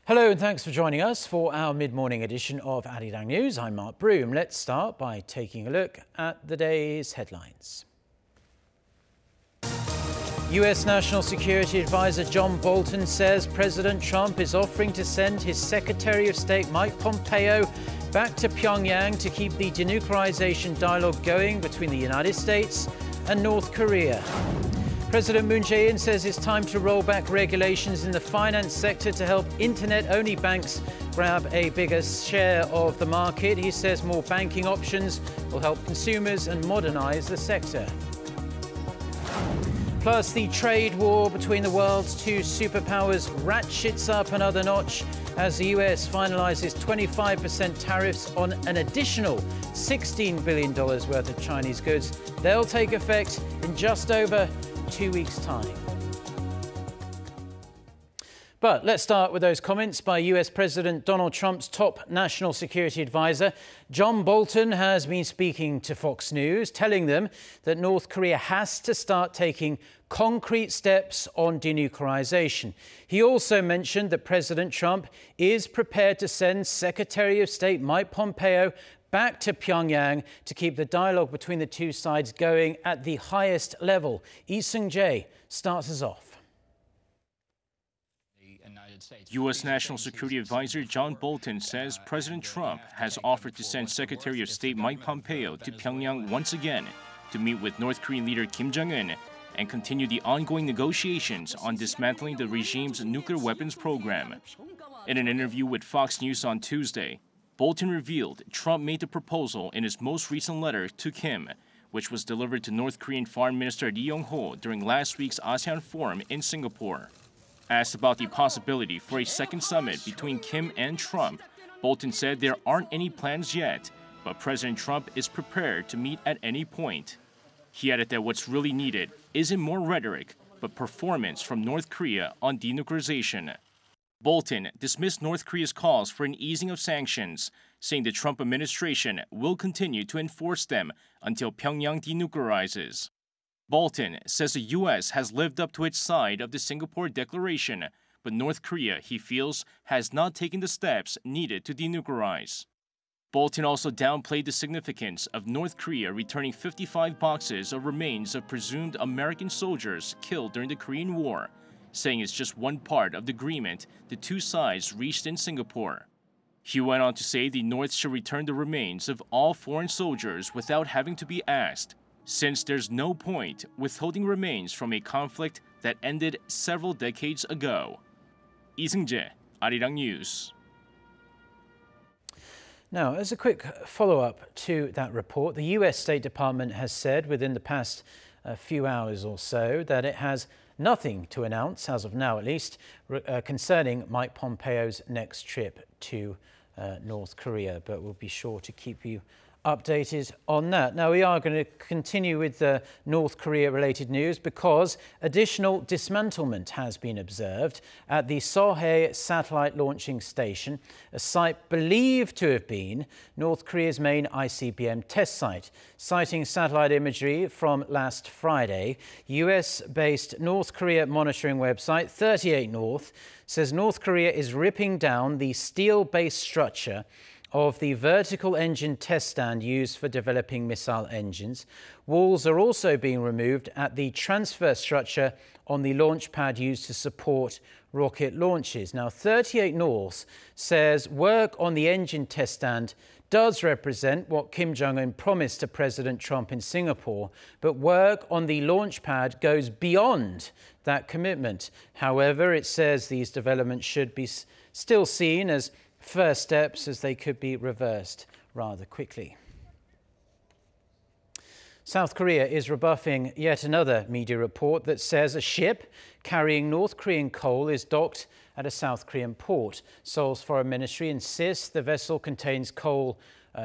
Hello and thanks for joining us for our mid-morning edition of Arirang News. I'm Mark Broom. Let's start by taking a look at the day's headlines. U.S. National Security Advisor John Bolton says President Trump is offering to send his Secretary of State Mike Pompeo back to Pyongyang to keep the denuclearization dialogue going between the United States and North Korea. President Moon Jae-in says it's time to roll back regulations in the finance sector to help internet-only banks grab a bigger share of the market. He says more banking options will help consumers and modernize the sector. Plus, the trade war between the world's two superpowers ratchets up another notch as the U.S. finalizes 25% tariffs on an additional $16 billion worth of Chinese goods. They'll take effect in just over 2 weeks' time. But let's start with those comments by US President Donald Trump's top national security advisor. John Bolton has been speaking to Fox News, telling them that North Korea has to start taking concrete steps on denuclearization. He also mentioned that President Trump is prepared to send Secretary of State Mike Pompeo back to Pyongyang to keep the dialogue between the two sides going at the highest level. Lee Seung-jae starts us off. U.S. National Security Advisor John Bolton says President Trump has offered to send Secretary of State Mike Pompeo to Pyongyang once again to meet with North Korean leader Kim Jong-un and continue the ongoing negotiations on dismantling the regime's nuclear weapons program. In an interview with Fox News on Tuesday, Bolton revealed Trump made the proposal in his most recent letter to Kim, which was delivered to North Korean Foreign Minister Lee Yong-ho during last week's ASEAN Forum in Singapore. Asked about the possibility for a second summit between Kim and Trump, Bolton said there aren't any plans yet, but President Trump is prepared to meet at any point. He added that what's really needed isn't more rhetoric, but performance from North Korea on denuclearization. Bolton dismissed North Korea's calls for an easing of sanctions, saying the Trump administration will continue to enforce them until Pyongyang denuclearizes. Bolton says the U.S. has lived up to its side of the Singapore Declaration, but North Korea, he feels, has not taken the steps needed to denuclearize. Bolton also downplayed the significance of North Korea returning 55 boxes of remains of presumed American soldiers killed during the Korean War, saying it's just one part of the agreement the two sides reached in Singapore. He went on to say the North should return the remains of all foreign soldiers without having to be asked, since there's no point withholding remains from a conflict that ended several decades ago. Lee Seung-jae, Arirang News. Now, as a quick follow-up to that report, the US State Department has said within the past few hours or so that it has nothing to announce, as of now at least, concerning Mike Pompeo's next trip to North Korea, but we'll be sure to keep you updated on that. Now, we are going to continue with the North Korea-related news because additional dismantlement has been observed at the Sohae satellite launching station, a site believed to have been North Korea's main ICBM test site. Citing satellite imagery from last Friday, US-based North Korea monitoring website 38 North says North Korea is ripping down the steel-based structure of the vertical engine test stand used for developing missile engines. Walls are also being removed at the transfer structure on the launch pad used to support rocket launches. Now, 38 North says work on the engine test stand does represent what Kim Jong-un promised to President Trump in Singapore, but work on the launch pad goes beyond that commitment. However, it says these developments should be still seen as first steps, as they could be reversed rather quickly. South Korea is rebuffing yet another media report that says a ship carrying North Korean coal is docked at a South Korean port. Seoul's foreign ministry insists the vessel contains coal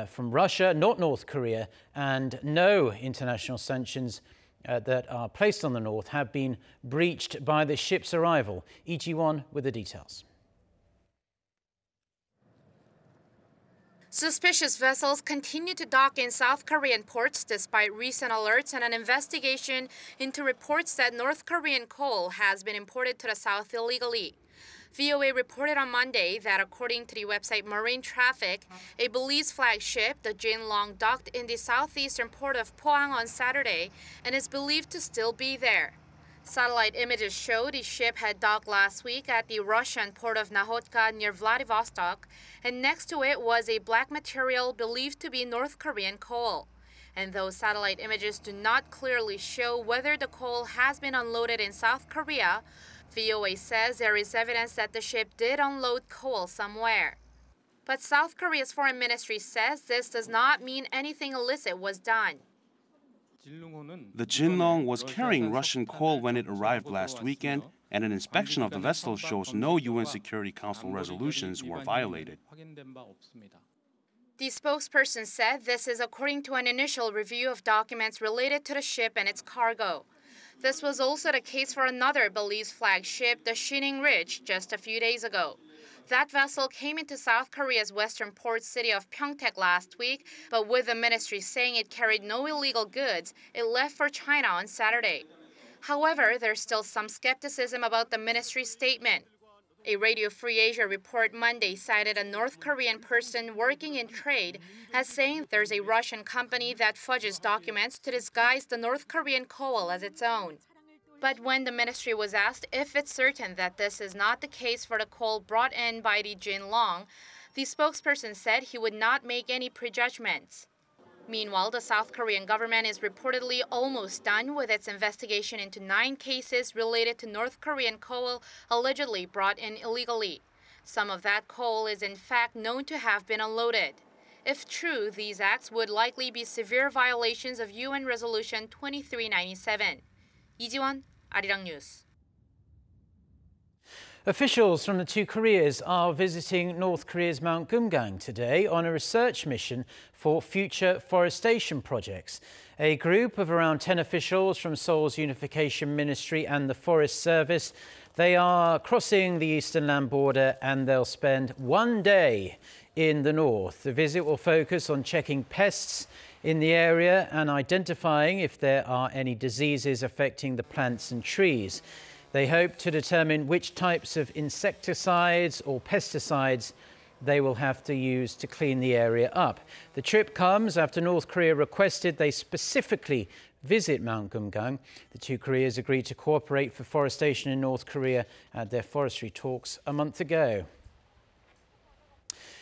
from Russia, not North Korea, and no international sanctions that are placed on the North have been breached by the ship's arrival. Lee Ji-won with the details. Suspicious vessels continue to dock in South Korean ports despite recent alerts and an investigation into reports that North Korean coal has been imported to the South illegally. VOA reported on Monday that according to the website Marine Traffic, a Belize flag ship, the Jinlong, docked in the southeastern port of Pohang on Saturday and is believed to still be there. Satellite images show the ship had docked last week at the Russian port of Nakhodka near Vladivostok, and next to it was a black material believed to be North Korean coal. And though satellite images do not clearly show whether the coal has been unloaded in South Korea, VOA says there is evidence that the ship did unload coal somewhere. But South Korea's foreign ministry says this does not mean anything illicit was done. The Jinlong was carrying Russian coal when it arrived last weekend, and an inspection of the vessel shows no UN Security Council resolutions were violated. The spokesperson said this is according to an initial review of documents related to the ship and its cargo. This was also the case for another Belize flag ship, the Shining Ridge, just a few days ago. That vessel came into South Korea's western port city of Pyeongtaek last week, but with the ministry saying it carried no illegal goods, it left for China on Saturday. However, there's still some skepticism about the ministry's statement. A Radio Free Asia report Monday cited a North Korean person working in trade as saying there's a Russian company that fudges documents to disguise the North Korean coal as its own. But when the ministry was asked if it's certain that this is not the case for the coal brought in by the Jinlong, the spokesperson said he would not make any prejudgments. Meanwhile, the South Korean government is reportedly almost done with its investigation into 9 cases related to North Korean coal allegedly brought in illegally. Some of that coal is in fact known to have been unloaded. If true, these acts would likely be severe violations of UN Resolution 2397. 이지원, Arirang News. Officials from the two Koreas are visiting North Korea's Mount Kumgang today on a research mission for future forestation projects. A group of around 10 officials from Seoul's Unification Ministry and the Forest Service, they are crossing the eastern land border and they'll spend 1 day in the north. The visit will focus on checking pests in the area and identifying if there are any diseases affecting the plants and trees. They hope to determine which types of insecticides or pesticides they will have to use to clean the area up. The trip comes after North Korea requested they specifically visit Mount Kumgang. The two Koreas agreed to cooperate for forestation in North Korea at their forestry talks a month ago.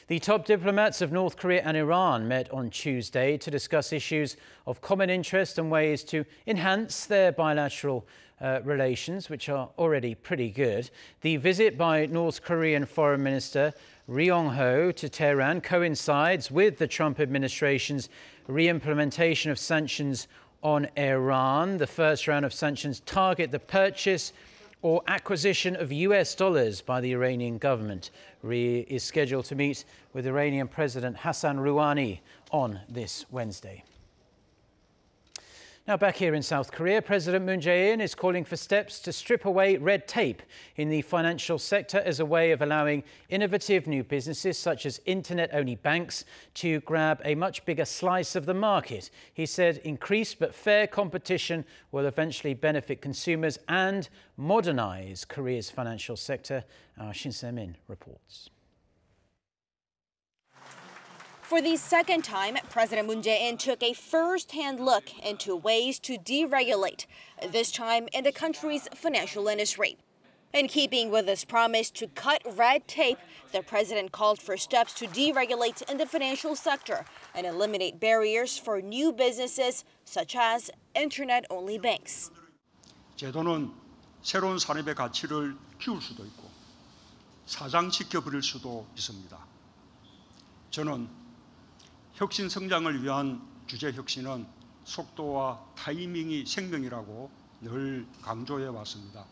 The top diplomats of North Korea and Iran met on Tuesday to discuss issues of common interest and ways to enhance their bilateral relations, which are already pretty good. The visit by North Korean Foreign Minister Ri Yong-ho to Tehran coincides with the Trump administration's re-implementation of sanctions on Iran. The first round of sanctions target the purchase or acquisition of US dollars by the Iranian government. Ri is scheduled to meet with Iranian President Hassan Rouhani on this Wednesday. Now back here in South Korea, President Moon Jae-in is calling for steps to strip away red tape in the financial sector as a way of allowing innovative new businesses such as internet-only banks to grab a much bigger slice of the market. He said increased but fair competition will eventually benefit consumers and modernize Korea's financial sector. Our Shin Se-min reports. For the second time, President Moon Jae-in took a first-hand look into ways to deregulate, this time in the country's financial industry. In keeping with his promise to cut red tape, the president called for steps to deregulate in the financial sector and eliminate barriers for new businesses such as internet-only banks. 제도는 새로운 산업의 가치를 키울 수도 있고 사장시켜 버릴 수도 있습니다. 저는 혁신 성장을 위한 규제 혁신은 속도와 타이밍이 생명이라고 늘 강조해 왔습니다.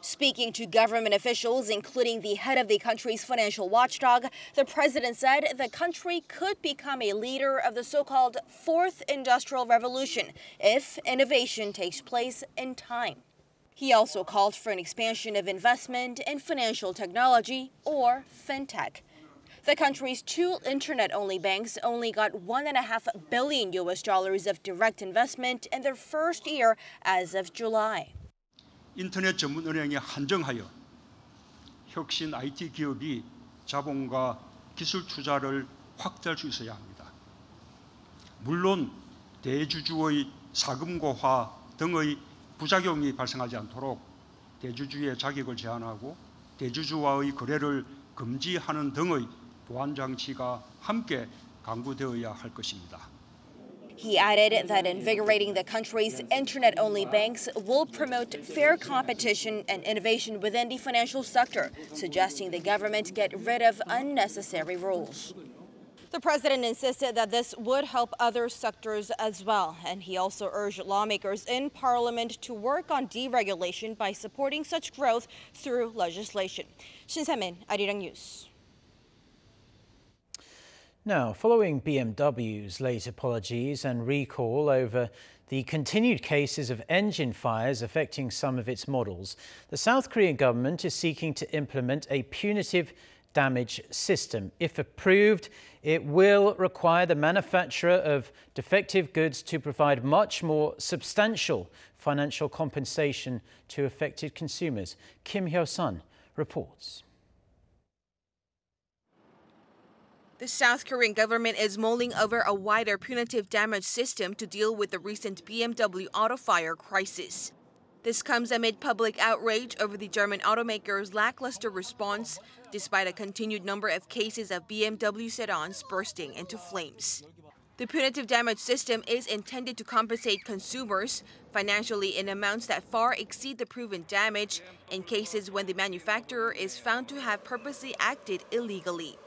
Speaking to government officials, including the head of the country's financial watchdog, the president said the country could become a leader of the so-called Fourth Industrial Revolution if innovation takes place in time. He also called for an expansion of investment in financial technology, or fintech. The country's 2 internet-only banks only got $1.5 billion of direct investment in their first year as of July. 인터넷 전문 은행에 한정하여 혁신 IT 기업이 자본과 기술 투자를 확대할 수 있어야 합니다. 물론 대주주의 사금고화 등의 부작용이 발생하지 않도록 대주주의 자격을 제한하고 대주주와의 거래를 금지하는 등의 보완 장치가 함께 강구되어야 할 것입니다. He added that invigorating the country's internet-only banks will promote fair competition and innovation within the financial sector, suggesting the government get rid of unnecessary rules. The president insisted that this would help other sectors as well, and he also urged lawmakers in parliament to work on deregulation by supporting such growth through legislation. 신세민, Arirang News. Now, following BMW's late apologies and recall over the continued cases of engine fires affecting some of its models, the South Korean government is seeking to implement a punitive damage system. If approved, it will require the manufacturer of defective goods to provide much more substantial financial compensation to affected consumers. Kim Hyo-sun reports. The South Korean government is mulling over a wider punitive damage system to deal with the recent BMW auto fire crisis. This comes amid public outrage over the German automaker's lackluster response, despite a continued number of cases of BMW sedans bursting into flames. The punitive damage system is intended to compensate consumers financially in amounts that far exceed the proven damage in cases when the manufacturer is found to have purposely acted illegally.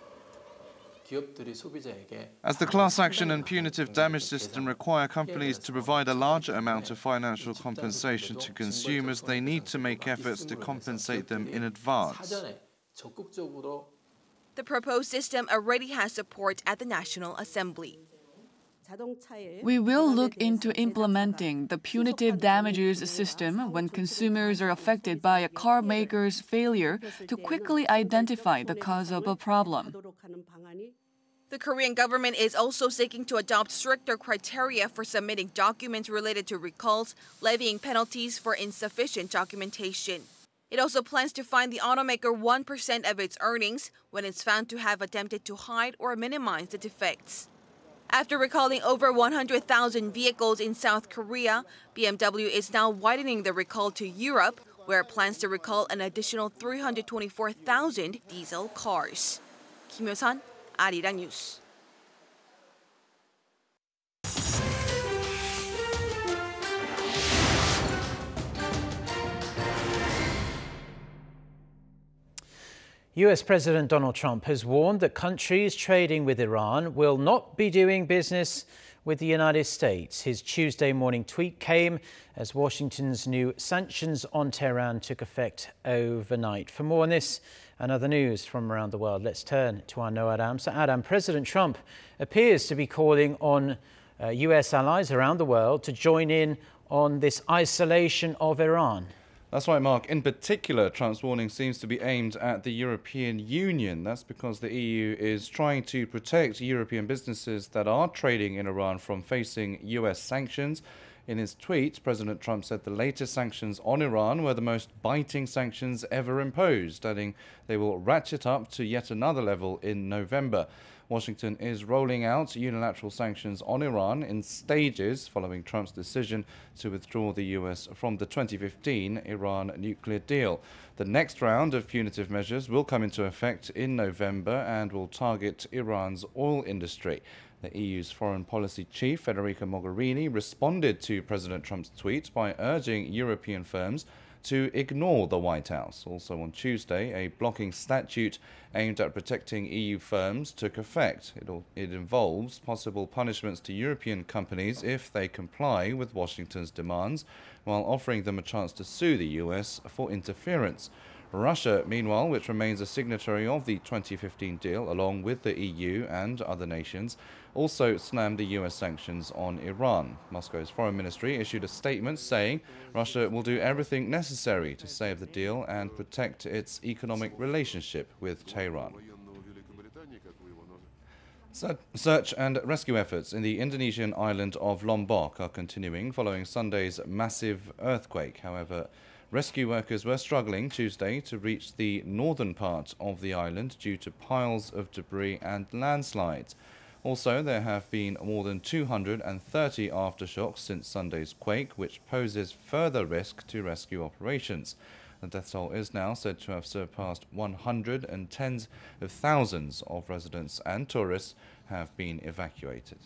As the class action and punitive damage system require companies to provide a larger amount of financial compensation to consumers, they need to make efforts to compensate them in advance. The proposed system already has support at the National Assembly. We will look into implementing the punitive damages system when consumers are affected by a car maker's failure to quickly identify the cause of a problem. The Korean government is also seeking to adopt stricter criteria for submitting documents related to recalls, levying penalties for insufficient documentation. It also plans to fine the automaker 1% of its earnings when it's found to have attempted to hide or minimize the defects. After recalling over 100,000 vehicles in South Korea, BMW is now widening the recall to Europe, where it plans to recall an additional 324,000 diesel cars. Kim Hyo-sun, Arirang News. US President Donald Trump has warned that countries trading with Iran will not be doing business with the United States. His Tuesday morning tweet came as Washington's new sanctions on Tehran took effect overnight. For more on this and other news from around the world, let's turn to our Noah Adam. So Adam, President Trump appears to be calling on US allies around the world to join in on this isolation of Iran. That's right, Mark. In particular, Trump's warning seems to be aimed at the European Union. That's because the EU is trying to protect European businesses that are trading in Iran from facing US sanctions. In his tweet, President Trump said the latest sanctions on Iran were the most biting sanctions ever imposed, adding they will ratchet up to yet another level in November. Washington is rolling out unilateral sanctions on Iran in stages following Trump's decision to withdraw the US from the 2015 Iran nuclear deal. The next round of punitive measures will come into effect in November and will target Iran's oil industry. The EU's foreign policy chief, Federica Mogherini, responded to President Trump's tweet by urging European firms to ignore the White House. Also on Tuesday, a blocking statute aimed at protecting EU firms took effect. It involves possible punishments to European companies if they comply with Washington's demands, while offering them a chance to sue the US for interference. Russia, meanwhile, which remains a signatory of the 2015 deal, along with the EU and other nations, also slammed the US sanctions on Iran. Moscow's foreign ministry issued a statement saying Russia will do everything necessary to save the deal and protect its economic relationship with Tehran. Search and rescue efforts in the Indonesian island of Lombok are continuing following Sunday's massive earthquake. However, Rescue workers were struggling Tuesday to reach the northern part of the island due to piles of debris and landslides. Also, there have been more than 230 aftershocks since Sunday's quake, which poses further risk to rescue operations. The death toll is now said to have surpassed 100, and tens of thousands of residents and tourists have been evacuated.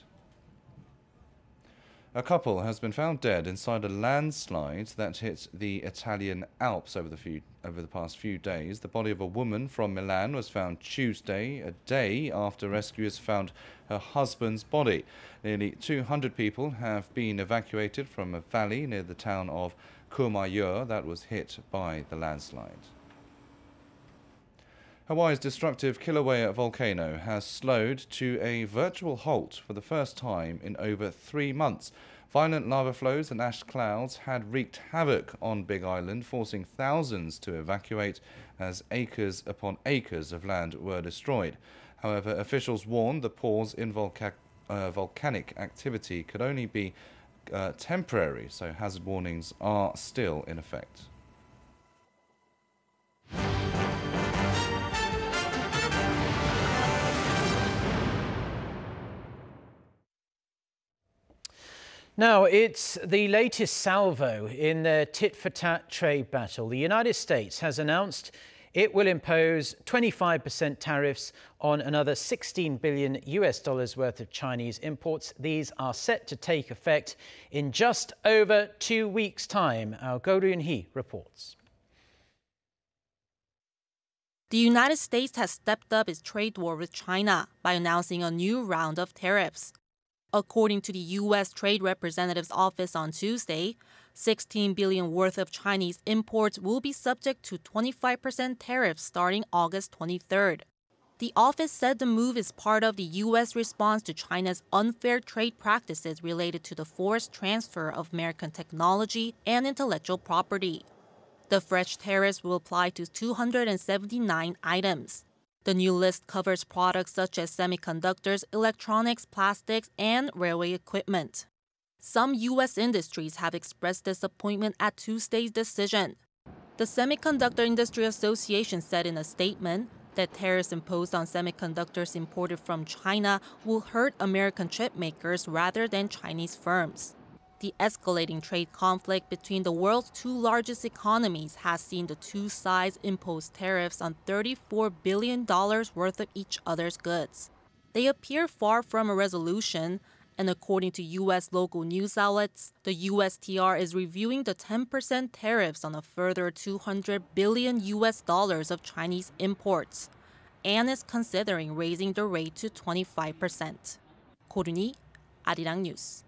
A couple has been found dead inside a landslide that hit the Italian Alps over the past few days. The body of a woman from Milan was found Tuesday, a day after rescuers found her husband's body. Nearly 200 people have been evacuated from a valley near the town of Kumgang that was hit by the landslide. Hawaii's destructive Kilauea volcano has slowed to a virtual halt for the first time in over 3 months. Violent lava flows and ash clouds had wreaked havoc on Big Island, forcing thousands to evacuate as acres upon acres of land were destroyed. However, officials warned the pause in volcanic activity could only be temporary, so hazard warnings are still in effect. Now, it's the latest salvo in their tit-for-tat trade battle. The United States has announced it will impose 25% tariffs on another $16 billion worth of Chinese imports. These are set to take effect in just over 2 weeks' time. Our gov't reports. The United States has stepped up its trade war with China by announcing a new round of tariffs. According to the U.S. Trade Representative's office on Tuesday, $16 billion worth of Chinese imports will be subject to 25% tariffs starting August 23rd. The office said the move is part of the U.S. response to China's unfair trade practices related to the forced transfer of American technology and intellectual property. The fresh tariffs will apply to 279 items. The new list covers products such as semiconductors, electronics, plastics, and railway equipment. Some U.S. industries have expressed disappointment at Tuesday's decision. The Semiconductor Industry Association said in a statement that tariffs imposed on semiconductors imported from China will hurt American chip makers rather than Chinese firms. The escalating trade conflict between the world's 2 largest economies has seen the two sides impose tariffs on $34 billion worth of each other's goods. They appear far from a resolution, and according to U.S. local news outlets, the USTR is reviewing the 10% tariffs on a further $200 billion of Chinese imports, and is considering raising the rate to 25%. gov't, Arirang News.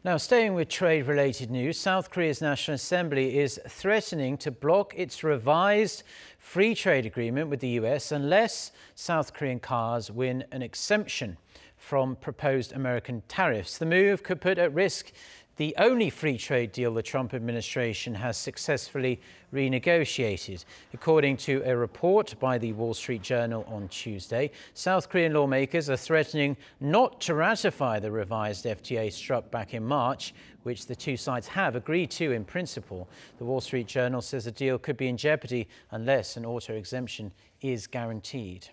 Now, staying with trade-related news, South Korea's National Assembly is threatening to block its revised free trade agreement with the U.S. unless South Korean cars win an exemption from proposed American tariffs. The move could put at risk the only free trade deal the Trump administration has successfully renegotiated. According to a report by the Wall Street Journal on Tuesday, South Korean lawmakers are threatening not to ratify the revised FTA struck back in March, which the two sides have agreed to in principle. The Wall Street Journal says the deal could be in jeopardy unless an auto exemption is guaranteed.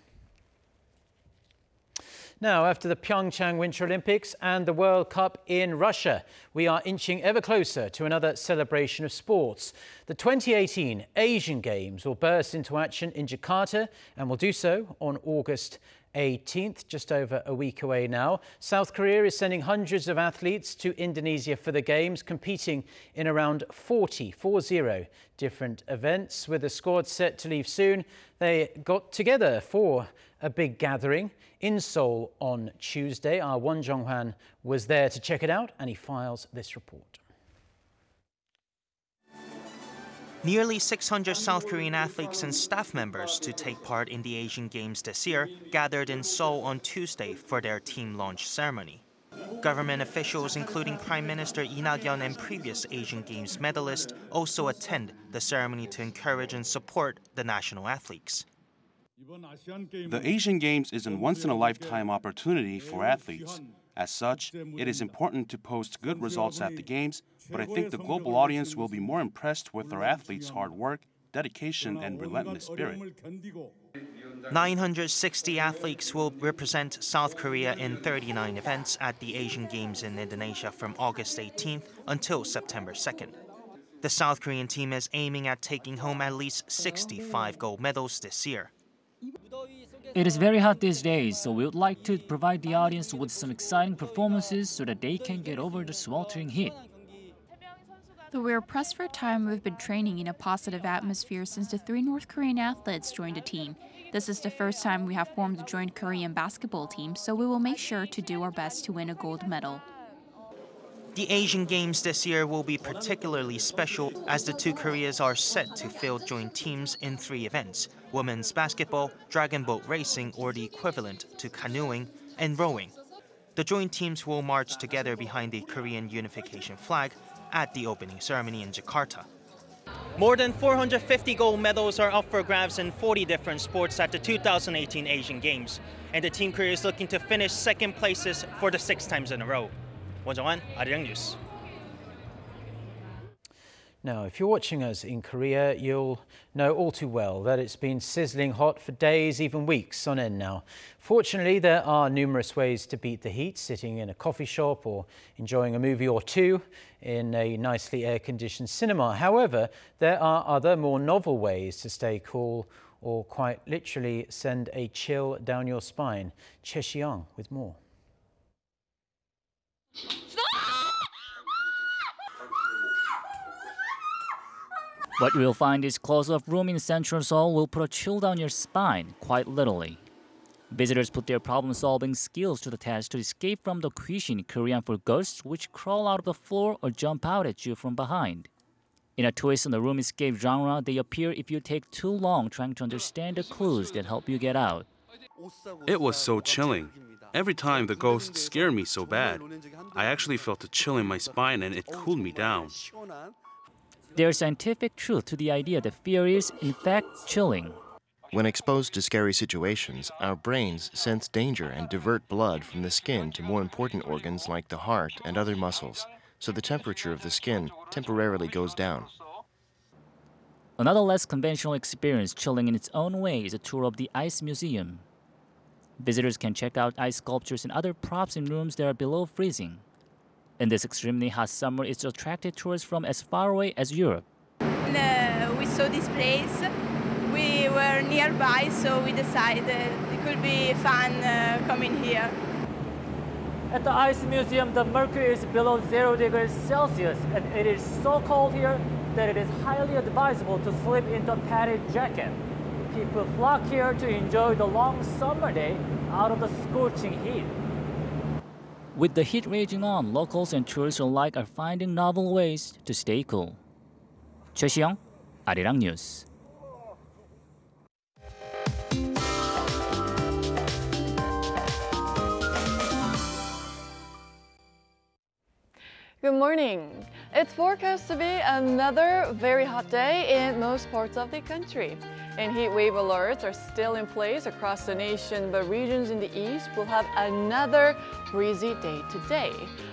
Now, after the Pyeongchang Winter Olympics and the World Cup in Russia, we are inching ever closer to another celebration of sports. The 2018 Asian Games will burst into action in Jakarta and will do so on August 18th, just over a week away now. South Korea is sending hundreds of athletes to Indonesia for the Games, competing in around 40 different events. With the squad set to leave soon, they got together for a big gathering in Seoul on Tuesday. Our Won Jong-hwan was there to check it out, and he files this report. Nearly 600 South Korean athletes and staff members to take part in the Asian Games this year gathered in Seoul on Tuesday for their team launch ceremony. Government officials, including Prime Minister Lee Na-kyun and previous Asian Games medalists, also attend the ceremony to encourage and support the national athletes. The Asian Games is a once-in-a-lifetime opportunity for athletes. As such, it is important to post good results at the Games, but I think the global audience will be more impressed with our athletes' hard work, dedication, and relentless spirit. 960 athletes will represent South Korea in 39 events at the Asian Games in Indonesia from August 18th until September 2nd. The South Korean team is aiming at taking home at least 65 gold medals this year. It is very hot these days, so we would like to provide the audience with some exciting performances so that they can get over the sweltering heat. Though we are pressed for time, we've been training in a positive atmosphere since the 3 North Korean athletes joined the team. This is the first time we have formed a joint Korean basketball team, so we will make sure to do our best to win a gold medal. The Asian Games this year will be particularly special as the 2 Koreas are set to field joint teams in 3 events: women's basketball, dragon boat racing or the equivalent to canoeing, and rowing. The joint teams will march together behind the Korean unification flag at the opening ceremony in Jakarta. More than 450 gold medals are up for grabs in 40 different sports at the 2018 Asian Games, and the Team Korea is looking to finish second places for the 6th times in a row. 원정환, Arirang News. Now, if you're watching us in Korea, you'll know all too well that it's been sizzling hot for days, even weeks on end now. Fortunately, there are numerous ways to beat the heat, sitting in a coffee shop or enjoying a movie or two in a nicely air-conditioned cinema. However, there are other more novel ways to stay cool or quite literally send a chill down your spine. Choi Si-young with more. What you'll find is close-up room in Central Seoul will put a chill down your spine, quite literally. Visitors put their problem-solving skills to the test to escape from the 귀신, Korean for ghosts, which crawl out of the floor or jump out at you from behind. In a twist on the room escape genre, they appear if you take too long trying to understand the clues that help you get out. It was so chilling. Every time the ghosts scared me so bad. I actually felt a chill in my spine and it cooled me down. There's scientific truth to the idea that fear is, in fact, chilling. When exposed to scary situations, our brains sense danger and divert blood from the skin to more important organs like the heart and other muscles, so the temperature of the skin temporarily goes down. Another less conventional experience chilling in its own way is a tour of the Ice Museum. Visitors can check out ice sculptures and other props in rooms that are below freezing. In this extremely hot summer, it's attracted tourists from as far away as Europe. We saw this place. We were nearby, so we decided it could be fun coming here. At the Ice Museum, the mercury is below 0 degrees Celsius, and it is so cold here that it is highly advisable to slip into a padded jacket. People flock here to enjoy the long summer day out of the scorching heat. With the heat raging on, locals and tourists alike are finding novel ways to stay cool. Choi Si-young, Arirang News. Good morning. It's forecast to be another very hot day in most parts of the country. And heat wave alerts are still in place across the nation, but regions in the east will have another breezy day today.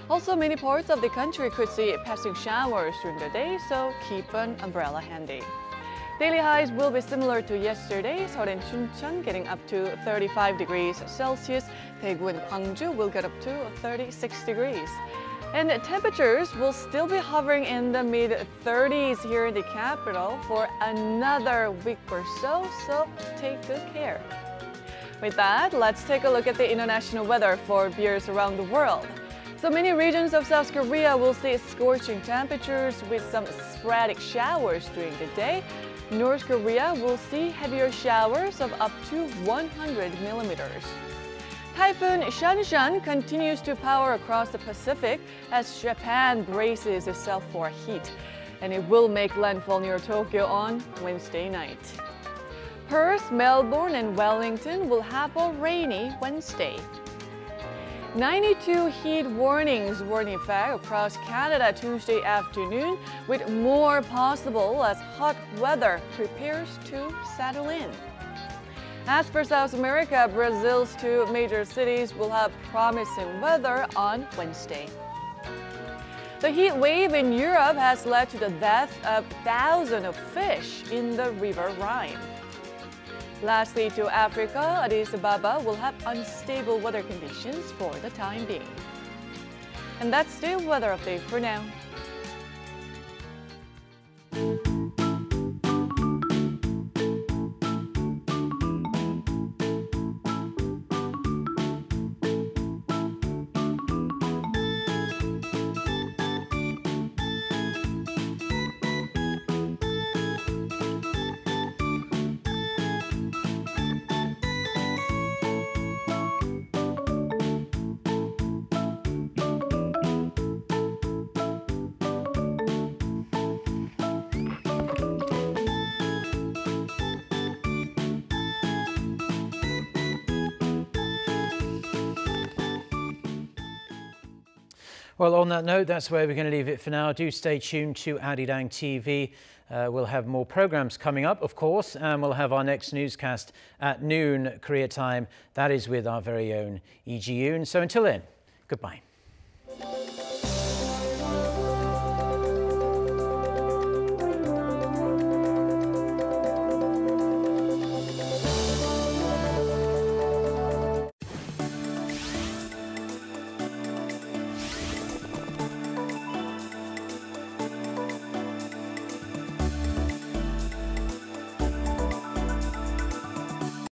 Also, many parts of the country could see passing showers during the day, so keep an umbrella handy. Daily highs will be similar to yesterday. Seoul and Chuncheon getting up to 35 degrees Celsius. Daegu and Gwangju will get up to 36 degrees. And temperatures will still be hovering in the mid-30s here in the capital for another week or so, so take good care. With that, let's take a look at the international weather for viewers around the world. So many regions of South Korea will see scorching temperatures with some sporadic showers during the day. North Korea will see heavier showers of up to 100 millimeters. Typhoon Shanshan continues to power across the Pacific as Japan braces itself for heat, and it will make landfall near Tokyo on Wednesday night. Perth, Melbourne, and Wellington will have a rainy Wednesday. 92 heat warnings were in effect across Canada Tuesday afternoon, with more possible as hot weather prepares to settle in. As for South America, Brazil's two major cities will have promising weather on Wednesday. The heat wave in Europe has led to the death of thousands of fish in the River Rhine. Lastly, to Africa, Addis Ababa will have unstable weather conditions for the time being. And that's the weather update for now. Well, on that note, that's where we're going to leave it for now. Do stay tuned to Arirang TV. We'll have more programs coming up, of course, and we'll have our next newscast at noon Korea time. That is with our very own Lee Ji-yoon. So until then, goodbye.